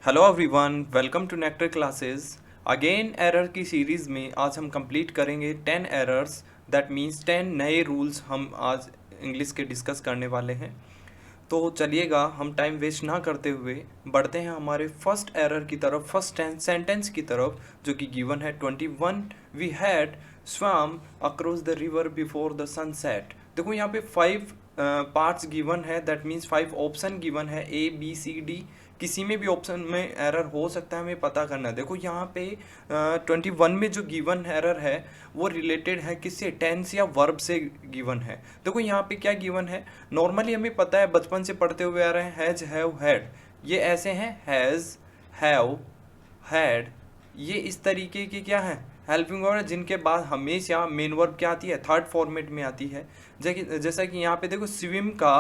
Hello everyone, welcome to Nectar Classes. Again error की series में आज हम कंप्लीट करेंगे 10 एरर्स। दैट मीन्स 10 नए रूल्स हम आज इंग्लिश के डिस्कस करने वाले हैं। तो चलिएगा, हम टाइम वेस्ट ना करते हुए बढ़ते हैं हमारे फर्स्ट एरर की तरफ, फर्स्ट सेंटेंस की तरफ, जो कि गिवन है 21 we had swum across the river before the sunset. देखो यहाँ पे 5 पार्ट्स गिवन है, दैट मीन्स 5 ऑप्शन गिवन है, ए बी सी डी। किसी में भी ऑप्शन में एरर हो सकता है, हमें पता करना है। देखो यहाँ पे 21 में जो गिवन एरर है वो रिलेटेड है किससे, टेंस या वर्ब से गिवन है। देखो यहाँ पे क्या गिवन है, नॉर्मली हमें पता है, बचपन से पढ़ते हुए आ रहे हैं, हैज हैव हैड, ये ऐसे हैं, हैज हैव हैड। ये इस तरीके की क्या है, हेल्पिंग वर्ड, जिनके बाद हमेशा मेन वर्ब क्या आती है, थर्ड फॉर्मेट में आती है। जैसा कि यहाँ पे देखो स्विम का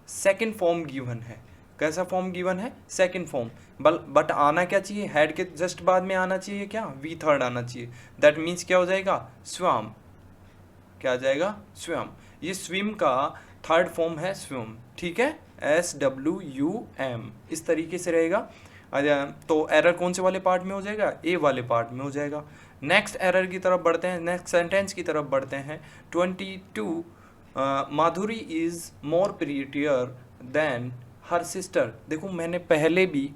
सेकंड फॉर्म गिवन है। कैसा फॉर्म गिवन है, सेकंड फॉर्म। बट आना क्या चाहिए, हेड के जस्ट बाद में आना चाहिए क्या, वी थर्ड आना चाहिए। दैट मीन्स क्या हो जाएगा, स्वम। क्या आ जाएगा, स्वम। ये स्विम का थर्ड फॉर्म है, स्वम। ठीक है, SWUM, इस तरीके से रहेगा। तो एरर कौन से वाले पार्ट में हो जाएगा, ए वाले पार्ट में हो जाएगा। नेक्स्ट एरर की तरफ बढ़ते हैं, नेक्स्ट सेंटेंस की तरफ बढ़ते हैं। 22 Madhuri is more prettier than her sister. देखो मैंने पहले भी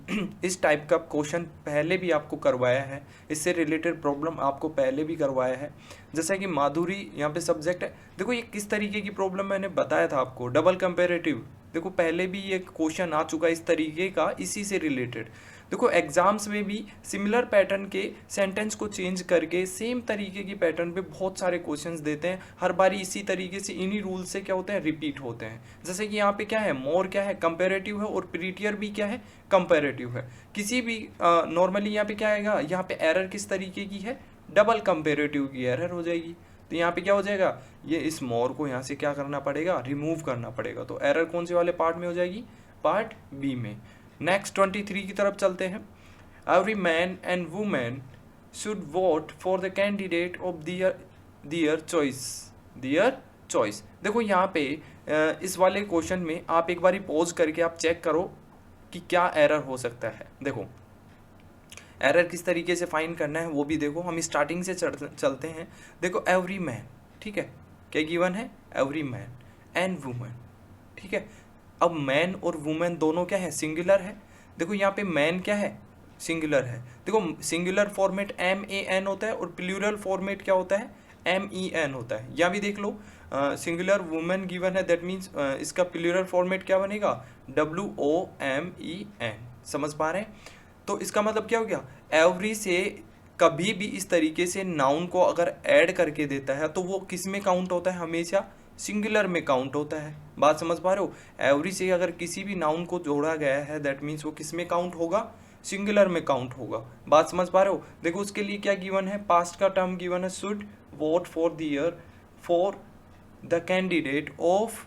इस टाइप का क्वेश्चन पहले भी आपको करवाया है, इससे रिलेटेड प्रॉब्लम आपको पहले भी करवाया है। जैसा कि माधुरी यहाँ पे सब्जेक्ट है। देखो ये किस तरीके की प्रॉब्लम मैंने बताया था आपको, डबल कंपेरेटिव। देखो पहले भी ये क्वेश्चन आ चुका है इस तरीके का, इसी से रिलेटेड। देखो एग्जाम्स में भी सिमिलर पैटर्न के सेंटेंस को चेंज करके सेम तरीके की पैटर्न पे बहुत सारे क्वेश्चंस देते हैं। हर बारी इसी तरीके से इन्हीं रूल से क्या होते हैं, रिपीट होते हैं। जैसे कि यहाँ पे क्या है, मोर क्या है, कंपेरेटिव है, और प्रीटियर भी क्या है, कंपेरेटिव है। किसी भी नॉर्मली यहाँ पे क्या आएगा, यहाँ पे एरर किस तरीके की है, डबल कंपेरेटिव की एरर हो जाएगी। तो यहाँ पे क्या हो जाएगा, ये इस मोर को यहाँ से क्या करना पड़ेगा, रिमूव करना पड़ेगा। तो एरर कौन से वाले पार्ट में हो जाएगी, पार्ट बी में। नेक्स्ट 23 की तरफ चलते हैं। Every man and women should vote for the candidate of their choice, their choice. देखो यहाँ पे इस वाले क्वेश्चन में आप एक बारी पॉज करके आप चेक करो कि क्या एरर हो सकता है। देखो एरर किस तरीके से फाइंड करना है वो भी देखो, हम स्टार्टिंग से चलते हैं। देखो एवरी मैन, ठीक है, क्या गिवन है, एवरी मैन एंड वुमेन। ठीक है, अब मैन और वुमेन दोनों क्या है, सिंगुलर है। देखो यहाँ पे मैन क्या है, सिंगुलर है। देखो सिंगुलर फॉर्मेट MAN होता है, और प्लूरल फॉर्मेट क्या होता है, MEN होता है। यहाँ भी देख लो, सिंगुलर वुमेन गिवन है, दैट मीन्स इसका प्लूरल फॉर्मेट क्या बनेगा, WOMEN। समझ पा रहे हैं। तो इसका मतलब क्या हो गया, एवरी से कभी भी इस तरीके से नाउन को अगर ऐड करके देता है तो वो किस में काउंट होता है, हमेशा सिंगुलर में काउंट होता है। बात समझ पा रहे हो, एवरी से अगर किसी भी नाउन को जोड़ा गया है, दैट मीन्स वो किस में काउंट होगा, सिंगुलर में काउंट होगा। बात समझ पा रहे हो। देखो उसके लिए क्या गिवन है, पास्ट का टर्म गिवन है, should vote for the candidate of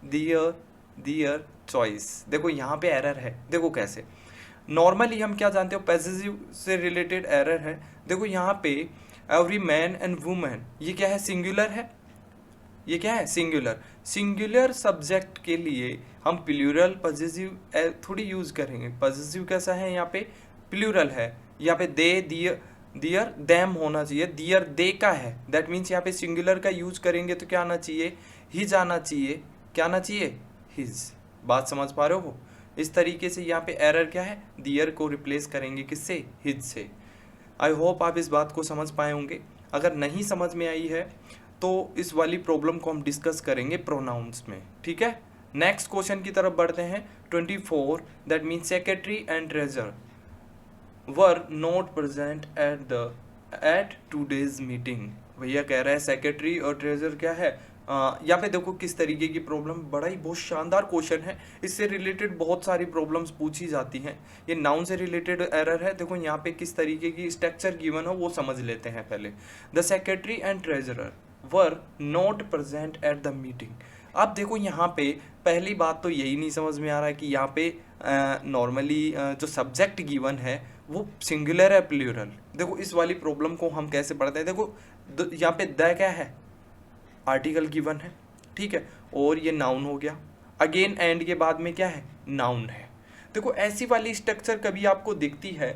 their choice. देखो यहाँ पे एरर है, देखो कैसे। नॉर्मली हम क्या जानते हो, पॉसेसिव से रिलेटेड एरर है। देखो यहाँ पे एवरी मैन एंड वुमेन, ये क्या है, सिंगुलर है। ये क्या है, सिंगुलर। सिंगुलर सब्जेक्ट के लिए हम प्लूरल पॉसेसिव थोड़ी यूज करेंगे। पॉसेसिव कैसा है, यहाँ पे प्लूरल है। यहाँ पे दे, दियर देम होना चाहिए, दियर दे का है, दैट मीन्स यहाँ पे सिंगुलर का यूज करेंगे तो क्या आना चाहिए, हिज आना चाहिए। क्या आना चाहिए, हिज। बात समझ पा रहे हो। इस तरीके से यहाँ पे एरर क्या है, दियर को रिप्लेस करेंगे किससे, हिज से। आई होप आप इस बात को समझ पाए होंगे। अगर नहीं समझ में आई है तो इस वाली प्रॉब्लम को हम डिस्कस करेंगे प्रोनाउंस में। ठीक है, नेक्स्ट क्वेश्चन की तरफ बढ़ते हैं। 24 that means secretary and treasure were not present at today's meeting. भैया कह रहा है सेक्रेटरी और ट्रेजर क्या है। यहाँ पे देखो किस तरीके की प्रॉब्लम, बड़ा ही बहुत शानदार क्वेश्चन है। इससे रिलेटेड बहुत सारी प्रॉब्लम्स पूछी जाती हैं। ये नाउन से रिलेटेड एरर है। देखो यहाँ पे किस तरीके की स्ट्रक्चर गिवन हो वो समझ लेते हैं पहले। The secretary and treasurer were not present at the meeting. अब देखो यहाँ पे पहली बात तो यही नहीं समझ में आ रहा है कि यहाँ पे नॉर्मली जो सब्जेक्ट गिवन है वो सिंगुलर है, प्लूरल। देखो इस वाली प्रॉब्लम को हम कैसे पढ़ते हैं। देखो यहाँ पे द क्या है, आर्टिकल गिवन है, ठीक है, और ये नाउन हो गया। अगेन एंड के बाद में क्या है, नाउन है। देखो ऐसी वाली स्ट्रक्चर कभी आपको दिखती है,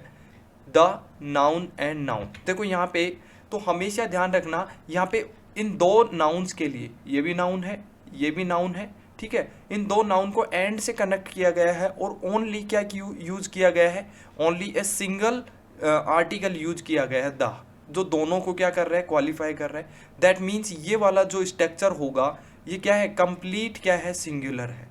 द, नाउन एंड नाउन। देखो यहाँ पे तो हमेशा ध्यान रखना, यहाँ पे इन दो नाउन्स के लिए ये भी नाउन है, ये भी नाउन है, ठीक है, इन दो नाउन को एंड से कनेक्ट किया गया है और ओनली क्या यूज किया गया है, only a single article use किया गया है, द, जो दोनों को क्या कर रहा है, क्वालिफाई कर रहा है। दैट मीन्स ये वाला जो स्ट्रक्चर होगा ये क्या है, कंप्लीट क्या है, सिंगुलर है।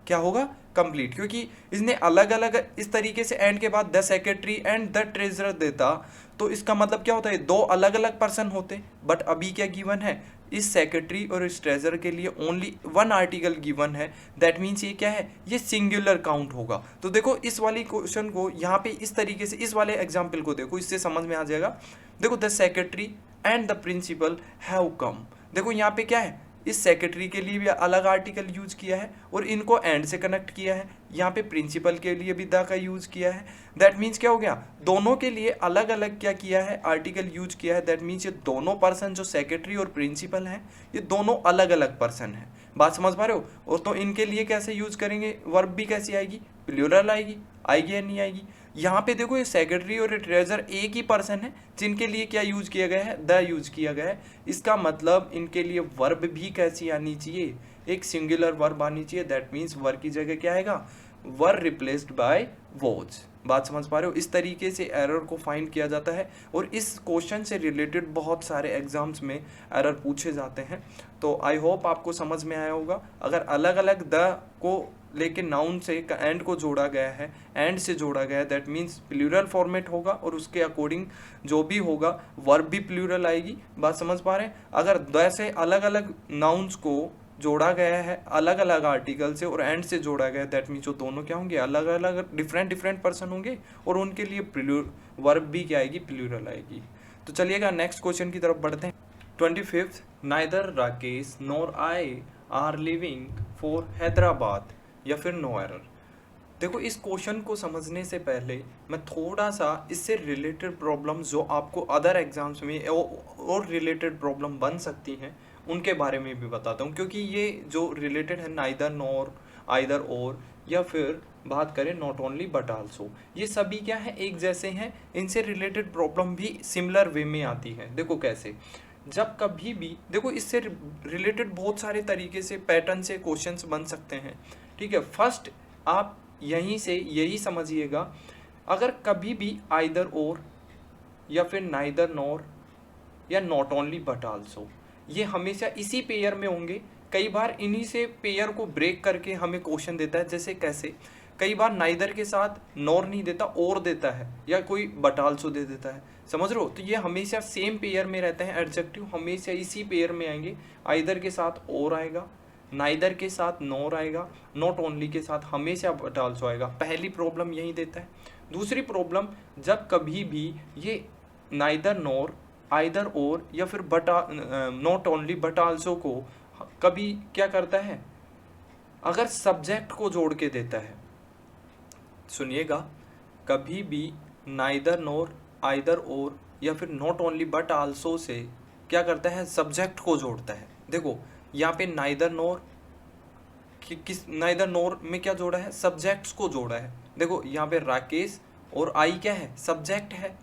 क्या होगा, कंप्लीट, क्योंकि इसने अलग अलग इस तरीके से एंड के बाद the secretary and the treasurer देता तो इसका मतलब क्या होता है, दो अलग अलग पर्सन होते। बट अभी क्या गिवन है, इस सेक्रेटरी और इस ट्रेजरर के लिए ओनली वन आर्टिकल गिवन है। दैट मीन्स ये क्या है, ये सिंगुलर काउंट होगा। तो देखो इस वाली क्वेश्चन को यहाँ पे इस तरीके से, इस वाले एग्जाम्पल को देखो, इससे समझ में आ जाएगा। देखो the secretary and the principal have come. देखो यहाँ पे क्या है, इस सेक्रेटरी के लिए भी अलग आर्टिकल यूज किया है और इनको एंड से कनेक्ट किया है। यहाँ पे प्रिंसिपल के लिए भी द का यूज किया है। दैट मीन्स क्या हो गया, दोनों के लिए अलग अलग क्या किया है, आर्टिकल यूज किया है। दैट मीन्स ये दोनों पर्सन जो सेक्रेटरी और प्रिंसिपल हैं ये दोनों अलग अलग पर्सन हैं। बात समझ पा रहे हो। और तो इनके लिए कैसे यूज करेंगे, वर्ब भी कैसी आएगी, प्लूरल आएगी या नहीं आएगी। यहाँ पे देखो ये सेक्रेटरी और ट्रेजर एक ही पर्सन है जिनके लिए क्या यूज किया गया है, द यूज किया गया है। इसका मतलब इनके लिए वर्ब भी कैसी आनी चाहिए, एक सिंगुलर वर्ब आनी चाहिए। दैट मीन्स वर्ब की जगह क्या आएगा, वर रिप्लेस्ड बाय वॉज। बात समझ पा रहे हो। इस तरीके से एरर को फाइंड किया जाता है और इस क्वेश्चन से रिलेटेड बहुत सारे एग्जाम्स में एरर पूछे जाते हैं। तो आई होप आपको समझ में आया होगा। अगर अलग अलग द को लेकिन नाउन से एंड को जोड़ा गया है, एंड से जोड़ा गया है, दैट मीन्स प्लूरल फॉर्मेट होगा और उसके अकॉर्डिंग जो भी होगा वर्ब भी प्लूरल आएगी। बात समझ पा रहे हैं। अगर द से अलग अलग नाउन्स को जोड़ा गया है अलग अलग आर्टिकल से और एंड से जोड़ा गया है, दैट मीन्स जो दोनों क्या होंगे, अलग अलग डिफरेंट पर्सन होंगे और उनके लिए वर्ब भी क्या आएगी, प्लूरल आएगी। तो चलिएगा नेक्स्ट क्वेश्चन की तरफ बढ़ते हैं। 25th, neither Rakesh NOR I R living for Hyderabad, या फिर नो एरर। देखो इस क्वेश्चन को समझने से पहले मैं थोड़ा सा इससे रिलेटेड प्रॉब्लम जो आपको अदर एग्जाम्स में और रिलेटेड प्रॉब्लम बन सकती हैं उनके बारे में भी बताता हूँ, क्योंकि ये जो रिलेटेड है नाइदर नोर, आइदर और, या फिर बात करें नॉट ओनली बट आल्सो, ये सभी क्या है, एक जैसे हैं। इनसे रिलेटेड प्रॉब्लम भी सिमिलर वे में आती है। देखो कैसे, जब कभी भी देखो इससे रिलेटेड बहुत सारे तरीके से पैटर्न से क्वेश्चंस बन सकते हैं, ठीक है। फर्स्ट आप यहीं से यही समझिएगा, अगर कभी भी आइदर और या फिर नाइदर नॉर या नॉट ओनली बट आल्सो, ये हमेशा इसी पेयर में होंगे। कई बार इन्हीं से पेयर को ब्रेक करके हमें क्वेश्चन देता है। जैसे कैसे, कई बार नाइदर के साथ नॉर नहीं देता, और देता है, या कोई बट आल्सो दे देता है, समझ रहे हो। तो ये हमेशा सेम पेयर में रहते हैं। एडजेक्टिव हमेशा इसी पेयर में आएंगे। आइदर के साथ और आएगा, नाइदर के साथ नॉर आएगा, नॉट ओनली के साथ हमेशा बट आल्सो आएगा। पहली प्रॉब्लम यही देता है। दूसरी प्रॉब्लम, जब कभी भी ये नाइदर नॉर, आइदर और, या फिर but not only but also को कभी क्या करता है, अगर सब्जेक्ट को जोड़ के देता है, सुनिएगा, कभी भी नाइदर नॉर, आइदर और, या फिर not only but also say क्या करता है, सब्जेक्ट को जोड़ता है। देखो यहाँ पे नाइदर नॉर नाइदर नॉर में क्या जोड़ा है, सब्जेक्ट्स को जोड़ा है। देखो यहाँ पे राकेश और आई क्या है, सब्जेक्ट है।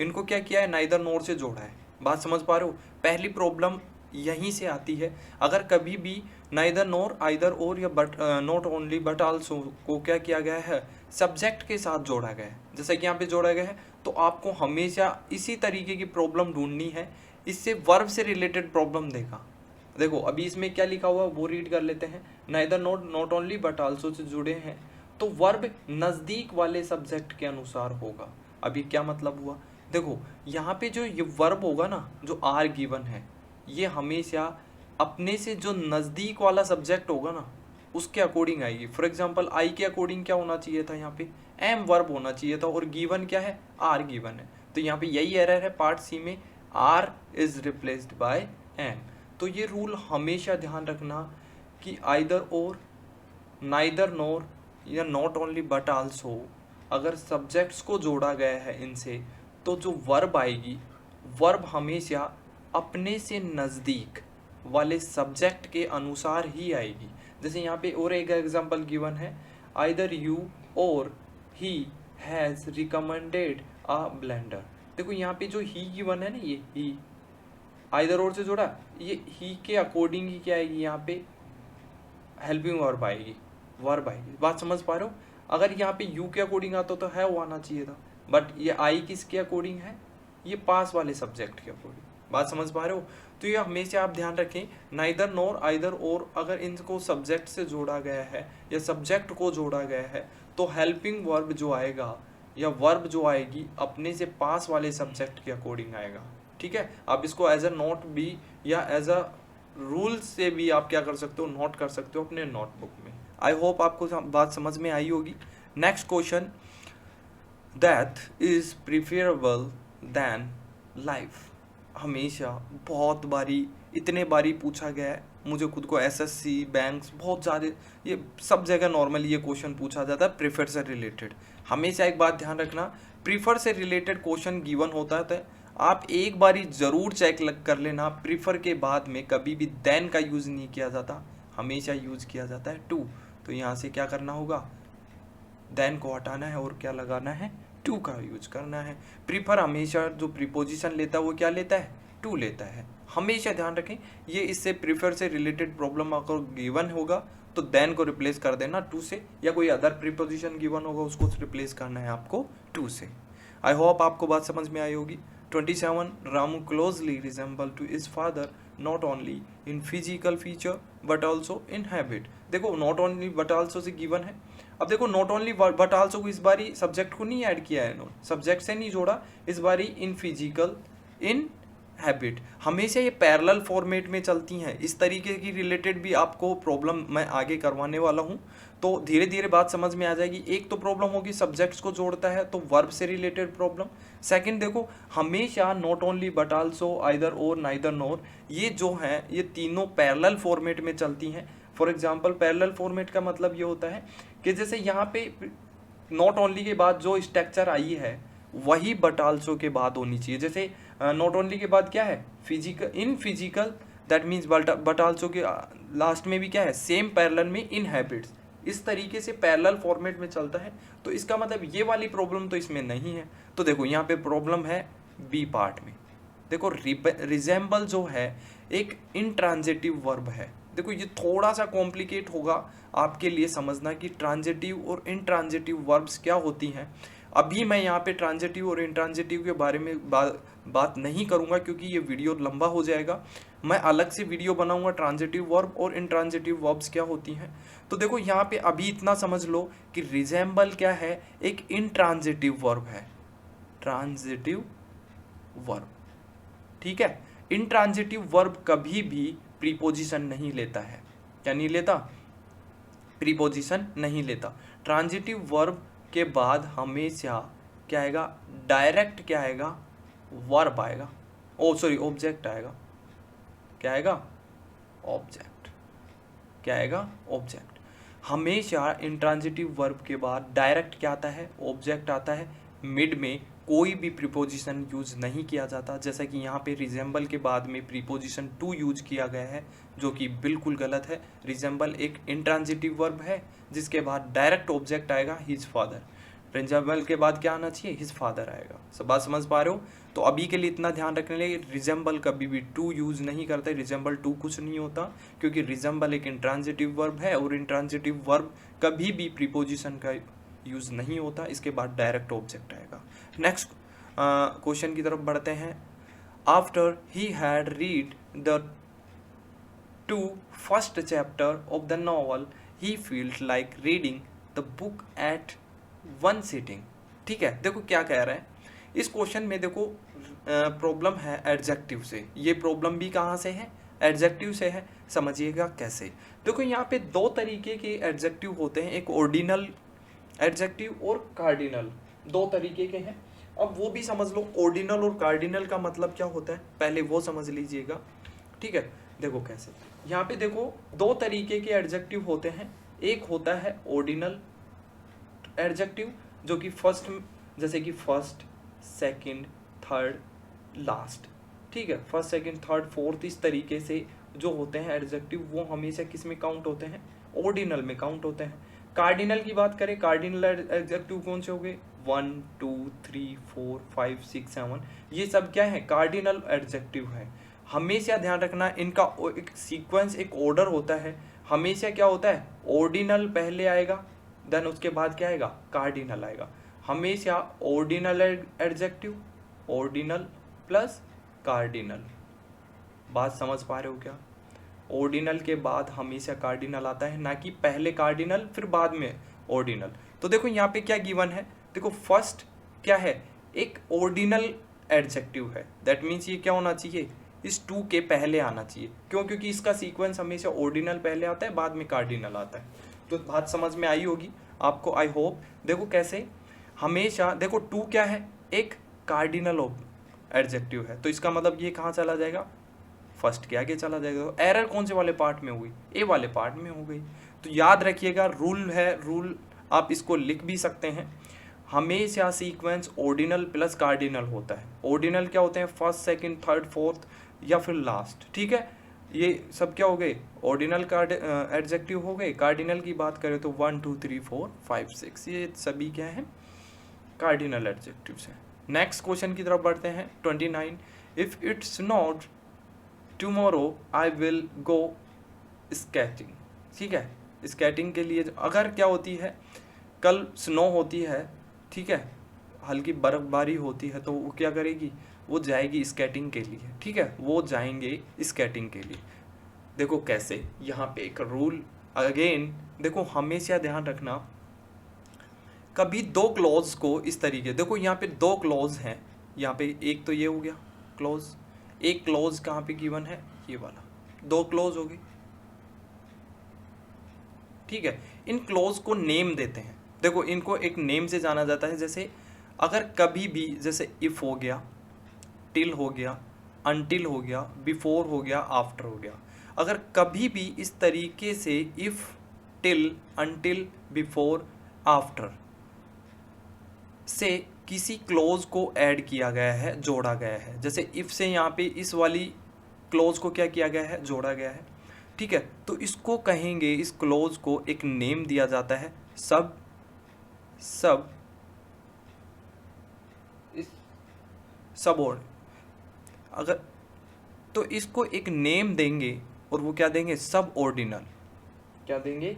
इनको क्या किया है, नाइदर नॉर से जोड़ा है। बात समझ पा रहे हो। पहली प्रॉब्लम यहीं से आती है। अगर कभी भी नाइदर नॉर, आइदर और, या but not only but also को क्या किया गया है, सब्जेक्ट के साथ जोड़ा गया है, जैसा कि यहाँ पे जोड़ा गया है, तो आपको हमेशा इसी तरीके की प्रॉब्लम ढूंढनी है। इससे वर्ब से रिलेटेड प्रॉब्लम देगा। देखो अभी इसमें क्या लिखा हुआ है वो रीड कर लेते हैं। Neither not only but also say जुड़े हैं तो वर्ब नज़दीक वाले सब्जेक्ट के अनुसार होगा। अभी क्या मतलब हुआ, देखो यहाँ पे जो ये वर्ब होगा ना, जो आर गिवन है, ये हमेशा अपने से जो नज़दीक वाला सब्जेक्ट होगा ना उसके अकॉर्डिंग आएगी। फॉर एग्जांपल आई के अकॉर्डिंग क्या होना चाहिए था, यहाँ पे एम वर्ब होना चाहिए था, और गिवन क्या है, आर गिवन है। तो यहाँ पे यही एरर है पार्ट सी में, R is replaced by M. तो ये रूल हमेशा ध्यान रखना कि आइदर और, नाइदर नॉर, या नॉट ओनली बट आल्सो, अगर सब्जेक्ट्स को जोड़ा गया है इनसे, तो जो वर्ब आएगी, वर्ब हमेशा अपने से नज़दीक वाले सब्जेक्ट के अनुसार ही आएगी। जैसे यहाँ पे और एक एग्जांपल गिवन है, आइदर यू और he has recommended a blender. देखो यहाँ पे जो ही गिवन है ना, ये ही आइदर और से जोड़ा, ये ही के अकॉर्डिंग ही क्या आएगी, यहाँ पे हेल्पिंग वर्ब आएगी, वर्ब आएगी। बात समझ पा रहे हो? अगर यहाँ पे यू के अकॉर्डिंग आता तो है वो आना चाहिए था, बट ये आई किसके अकॉर्डिंग है, ये पास वाले सब्जेक्ट के अकॉर्डिंग। बात समझ पा रहे हो? तो ये हमेशा आप ध्यान रखें, नाइदर नॉर आइदर और अगर इनको सब्जेक्ट से जोड़ा गया है या सब्जेक्ट को जोड़ा गया है तो हेल्पिंग वर्ब जो आएगा या वर्ब जो आएगी अपने से पास वाले सब्जेक्ट के अकॉर्डिंग आएगा। ठीक है, आप इसको एज अ नोट भी या एज अ रूल से भी आप क्या कर सकते हो, नोट कर सकते हो अपने नोटबुक में। आई होप आपको बात समझ में आई होगी। Next question, death is preferable than life. हमेशा बहुत बारी, इतने बारी पूछा गया है, मुझे खुद को एसएससी बैंक्स बहुत सारे, ये सब जगह नॉर्मली ये क्वेश्चन पूछा जाता है प्रीफर से रिलेटेड। हमेशा एक बात ध्यान रखना, प्रीफर से रिलेटेड क्वेश्चन गिवन होता है तो आप एक बारी ज़रूर चेक कर लेना, प्रीफर के बाद में कभी भी देन का यूज़ नहीं किया जाता, हमेशा यूज़ किया जाता है टू। तो यहाँ से क्या करना होगा, देन को हटाना है और क्या लगाना है, टू का यूज करना है। प्रीफर हमेशा जो प्रीपोजिशन लेता है वो क्या लेता है, टू लेता है। हमेशा ध्यान रखें, ये इससे प्रीफर से रिलेटेड प्रॉब्लम अगर गिवन होगा तो देन को रिप्लेस कर देना टू से, या कोई अदर प्रीपोजिशन गिवन होगा उसको रिप्लेस करना है आपको टू से। आई होप आपको बात समझ में आई होगी। 27, Ramu closely resemble to his father not only in physical feature but also in habit. देखो नॉट ओनली बट ऑल्सो से गिवन है। अब देखो नॉट ओनली बट ऑल्सो को इस बारी सब्जेक्ट को नहीं ऐड किया है, नोट सब्जेक्ट से नहीं जोड़ा, इस बारी इन फिजिकल, इन हैबिट। हमेशा ये पैरेलल फॉर्मेट में चलती हैं, इस तरीके की रिलेटेड भी आपको प्रॉब्लम मैं आगे करवाने वाला हूँ, तो धीरे धीरे बात समझ में आ जाएगी। एक तो प्रॉब्लम होगी सब्जेक्ट्स को जोड़ता है तो वर्ब से रिलेटेड प्रॉब्लम। सेकंड देखो, हमेशा not only but also, either or, neither nor, ये जो हैं ये तीनों पैरेलल फॉर्मेट में चलती हैं। फॉर एग्जांपल पैरेलल फॉर्मेट का मतलब ये होता है कि जैसे यहाँ पे नॉट ओनली के बाद जो स्ट्रक्चर आई है वही बट आल्सो के बाद होनी चाहिए। जैसे नॉट ओनली के बाद क्या है, physical, in physical, that means but also के लास्ट में भी क्या है, सेम पैरेलल में इन हैबिट्स। इस तरीके से पैरेलल फॉर्मेट में चलता है, तो इसका मतलब ये वाली प्रॉब्लम तो इसमें नहीं है। तो देखो यहाँ पे प्रॉब्लम है बी पार्ट में। देखो रिजेंबल जो है एक इंट्रांजिटिव वर्ब है। देखो ये थोड़ा सा कॉम्प्लिकेट होगा आपके लिए समझना कि ट्रांजिटिव और इंट्रांजिटिव वर्ब्स क्या होती हैं। अभी मैं यहाँ पे ट्रांजिटिव और इंट्रांजिटिव के बारे में बात नहीं करूँगा क्योंकि ये वीडियो लंबा हो जाएगा। मैं अलग से वीडियो बनाऊंगा ट्रांजिटिव वर्ब और इंट्रांजिटिव वर्ब्स क्या होती हैं। तो देखो यहाँ पे अभी इतना समझ लो कि रिजेंबल क्या है, एक इंट्रांजिटिव वर्ब है, ट्रांजिटिव वर्ब। ठीक है, इंट्रांजिटिव वर्ब कभी भी प्रीपोजिशन नहीं लेता है। क्या नहीं लेता, प्रीपोजिशन नहीं लेता। ट्रांजिटिव वर्ब के बाद हमेशा क्या आएगा, डायरेक्ट क्या आएगा, वर्ब आएगा, ओ सॉरी ऑब्जेक्ट आएगा। क्या आएगा, ऑब्जेक्ट। क्या आएगा, ऑब्जेक्ट। हमेशा इंट्रांजिटिव वर्ब के बाद डायरेक्ट क्या आता है, ऑब्जेक्ट आता है। मिड में कोई भी प्रीपोजिशन यूज नहीं किया जाता, जैसा कि यहाँ पे रिजेंबल के बाद में प्रीपोजिशन टू यूज किया गया है, जो कि बिल्कुल गलत है। रिजेंबल एक इंट्रांजिटिव वर्ब है जिसके बाद डायरेक्ट ऑब्जेक्ट आएगा, हिज फादर। रिजेंबल के बाद क्या आना चाहिए, हिज फादर आएगा। सब बात समझ पा रहे हो? तो अभी के लिए इतना ध्यान रखने लिए, रिजेंबल कभी भी टू यूज नहीं करते, रिजेंबल टू कुछ नहीं होता, क्योंकि रिजेंबल एक इंट्रांजिटिव वर्ब है और इंट्रांजिटिव वर्ब कभी भी प्रीपोजिशन का यूज नहीं होता, इसके बाद डायरेक्ट ऑब्जेक्ट आएगा। नेक्स्ट क्वेश्चन की तरफ बढ़ते हैं। After he had read the 2 first chapter of the novel he felt like reading the book at one sitting. ठीक है, देखो क्या कह रहा है इस क्वेश्चन में। देखो प्रॉब्लम है एडजेक्टिव से, ये प्रॉब्लम भी कहाँ से है, एडजेक्टिव से है। समझिएगा कैसे। देखो यहाँ पे दो तरीके के एडजेक्टिव होते हैं, एक ऑर्डिनल एडजेक्टिव और कार्डिनल, दो तरीके के हैं। अब वो भी समझ लो, ऑर्डिनल और कार्डिनल का मतलब क्या होता है, पहले वो समझ लीजिएगा। ठीक है, देखो कैसे। यहाँ पे देखो दो तरीके के एडजेक्टिव होते हैं, एक होता है ऑर्डिनल एडजेक्टिव जो कि फर्स्ट, जैसे कि फर्स्ट, सेकंड, थर्ड, लास्ट। ठीक है, फर्स्ट, सेकंड, थर्ड, फोर्थ, इस तरीके से जो होते हैं एडजेक्टिव वो हमेशा किस में काउंट होते हैं, ऑर्डिनल में काउंट होते हैं। कार्डिनल की बात करें, कार्डिनल एडजेक्टिव कौन से हो गए, 1 2 3 4 5 6 7, ये सब क्या है, कार्डिनल एडजेक्टिव है। हमेशा ध्यान रखना इनका एक सीक्वेंस, एक ऑर्डर होता है। हमेशा क्या होता है, ऑर्डिनल पहले आएगा, देन उसके बाद क्या आएगा, कार्डिनल आएगा। हमेशा ordinal adjective, ordinal plus cardinal. बात समझ पा रहे हो क्या? ऑर्डिनल के बाद हमेशा कार्डिनल आता है, ना कि पहले कार्डिनल फिर बाद में ऑर्डिनल। तो देखो यहाँ पे क्या गिवन है, देखो फर्स्ट क्या है, एक ऑर्डिनल एडजेक्टिव है, दैट मीन्स ये क्या होना चाहिए, इस टू के पहले आना चाहिए। क्यों? क्योंकि इसका सीक्वेंस हमेशा ऑर्डिनल पहले आता है, बाद में कार्डिनल आता है। तो बात समझ में आई होगी आपको, आई होप। देखो कैसे, हमेशा देखो टू क्या है, एक कार्डिनल एडजेक्टिव है, तो इसका मतलब ये कहाँ चला जाएगा, फर्स्ट के आगे चला जाएगा। तो एरर कौन से वाले पार्ट में हुई, ए वाले पार्ट में हो गई। तो याद रखिएगा, रूल है, रूल आप इसको लिख भी सकते हैं, हमेशा सीक्वेंस ऑर्डिनल प्लस कार्डिनल होता है। ऑर्डिनल क्या होते हैं, फर्स्ट सेकंड थर्ड फोर्थ या फिर लास्ट, ठीक है। ये सब क्या हो गए, ऑर्डिनल कार्ड एडजेक्टिव हो गए। कार्डिनल की बात करें तो 1 2 3 4 5 6, ये सभी क्या है, कार्डिनल एडजेक्टिव्स हैं। नेक्स्ट क्वेश्चन की तरफ बढ़ते हैं, 29। If it's not tomorrow I will go skating, ठीक है। स्केटिंग के लिए अगर क्या होती है, कल स्नो होती है, ठीक है, हल्की बर्फबारी होती है, तो वो क्या करेगी, वो जाएगी स्केटिंग के लिए, ठीक है, वो जाएंगे स्केटिंग के लिए। देखो कैसे, यहाँ पे एक रूल अगेन, देखो हमेशा ध्यान रखना, कभी दो क्लॉज को इस तरीके, देखो यहाँ पे दो क्लॉज हैं, यहाँ पे एक तो ये हो गया क्लॉज, एक क्लॉज कहाँ पे गिवन है, ये वाला, दो क्लॉज हो गई, ठीक है। इन क्लॉज को नेम देते हैं, देखो इनको एक नेम से जाना जाता है। जैसे अगर कभी भी, जैसे इफ हो गया, टिल हो गया, अनटिल हो गया, बिफोर हो गया, आफ्टर हो गया, अगर कभी भी इस तरीके से if, till, until, before, after से किसी क्लोज को ऐड किया गया है, जोड़ा गया है, जैसे इफ से यहाँ पे इस वाली क्लोज को क्या किया गया है, जोड़ा गया है, ठीक है, तो इसको कहेंगे, इस क्लोज को एक नेम दिया जाता है, सब सबऑर्ड, अगर तो इसको एक नेम देंगे और वो क्या देंगे, सब ऑर्डिनल, क्या देंगे,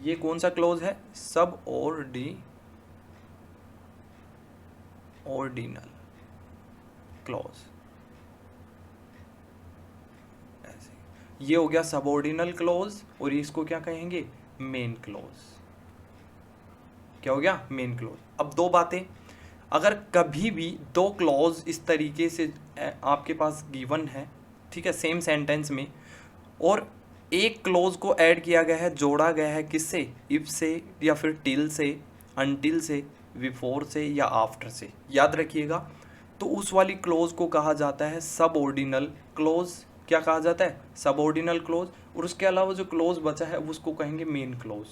ये कौन सा क्लोज है, सब ऑर्डिनल क्लॉज, ऐसे ये हो गया सबऑर्डिनल क्लॉज, और इसको क्या कहेंगे, मेन क्लॉज, क्या हो गया, मेन क्लॉज। अब दो बातें, अगर कभी भी दो क्लॉज इस तरीके से आपके पास गिवन है, ठीक है, सेम सेंटेंस में, और एक क्लॉज को ऐड किया गया है, जोड़ा गया है, किससे, इफ से या फिर टिल से, अनटिल से, बिफोर से या आफ्टर से, याद रखिएगा, तो उस वाली क्लोज को कहा जाता है सबऑर्डिनल क्लोज। क्या कहा जाता है, सबऑर्डिनल क्लोज। और उसके अलावा जो क्लोज बचा है उसको कहेंगे मेन क्लोज।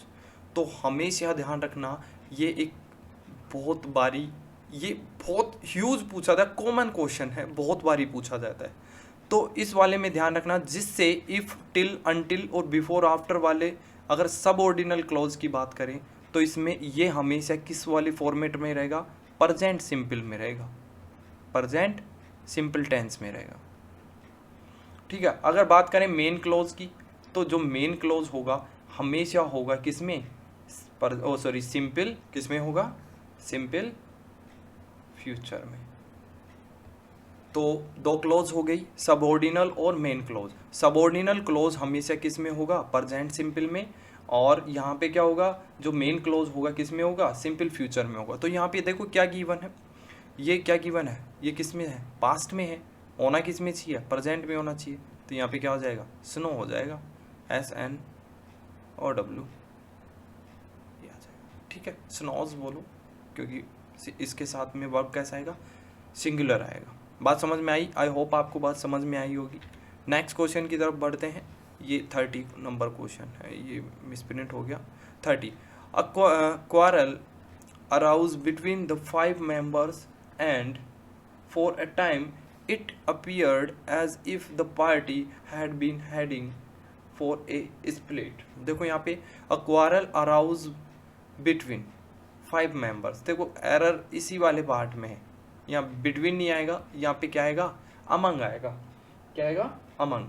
तो हमेशा ध्यान रखना, ये एक बहुत बारी, ये बहुत ह्यूज पूछा जाता है, कॉमन क्वेश्चन है, बहुत बारी पूछा जाता है। तो इस वाले में ध्यान रखना, जिससे इफ, टिल, अनटिल और बिफोर आफ्टर वाले अगर सबऑर्डिनल क्लोज की बात करें, तो इसमें ये हमेशा किस वाले फॉर्मेट में रहेगा, प्रेजेंट सिंपल में रहेगा, प्रेजेंट सिंपल टेंस में रहेगा, ठीक है। अगर बात करें मेन क्लोज की, तो जो मेन क्लोज होगा हमेशा होगा किसमें, सिंपल, किसमें होगा, सिंपल फ्यूचर में। तो दो क्लोज हो गई, सबऑर्डिनल और मेन क्लोज। सबऑर्डिनल क्लोज हमेशा किस में होगा, प्रेजेंट सिंपल में, और यहाँ पे क्या होगा, जो मेन क्लोज होगा किस में होगा, सिंपल फ्यूचर में होगा। तो यहाँ पे देखो क्या गिवन है, ये क्या गिवन है, ये किस में है, पास्ट में है, होना किस में चाहिए, प्रेजेंट में होना चाहिए। तो यहाँ पे क्या हो जाएगा, स्नो हो जाएगा, SN और W ये आ जाएगा, ठीक है। स्नोज बोलो, क्योंकि इसके साथ में वर्ब कैसा आएगा, सिंगुलर आएगा। बात समझ में आई, आई होप आपको बात समझ में आई होगी। नेक्स्ट क्वेश्चन की तरफ बढ़ते हैं, ये 30 नंबर क्वेश्चन है, ये मिसप्रिंट हो गया। 30, a quarrel arouse between the 5 members and for a time it appeared as if the party had been heading for a split। देखो यहाँ पे a quarrel arouse between 5 members. देखो एरर इसी वाले पार्ट में है, यहाँ बिटवीन नहीं आएगा, यहाँ पे क्या आएगा, अमंग आएगा। क्या आएगा, अमंग।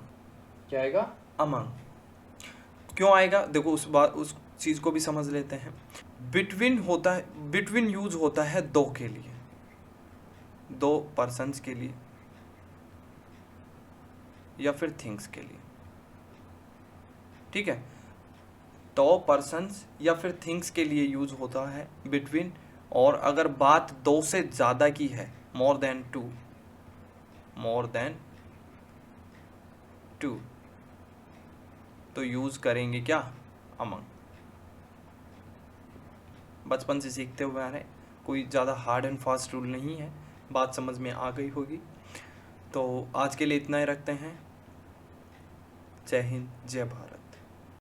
क्या आएगा, अमंग। क्यों आएगा, देखो उस चीज़ को भी समझ लेते हैं। बिटवीन होता है, बिटवीन यूज होता है दो के लिए, दो पर्सन्स के लिए या फिर थिंग्स के लिए, ठीक है। दो पर्सन्स या फिर थिंग्स के लिए यूज होता है बिटवीन। और अगर बात दो से ज़्यादा की है, more than two, more than two, तो यूज करेंगे क्या, अमंग। बचपन से सीखते हुए आ रहे हैं, कोई ज़्यादा हार्ड एंड फास्ट रूल नहीं है, बात समझ में आ गई होगी। तो आज के लिए इतना ही रखते हैं। जय हिंद, जय भारत।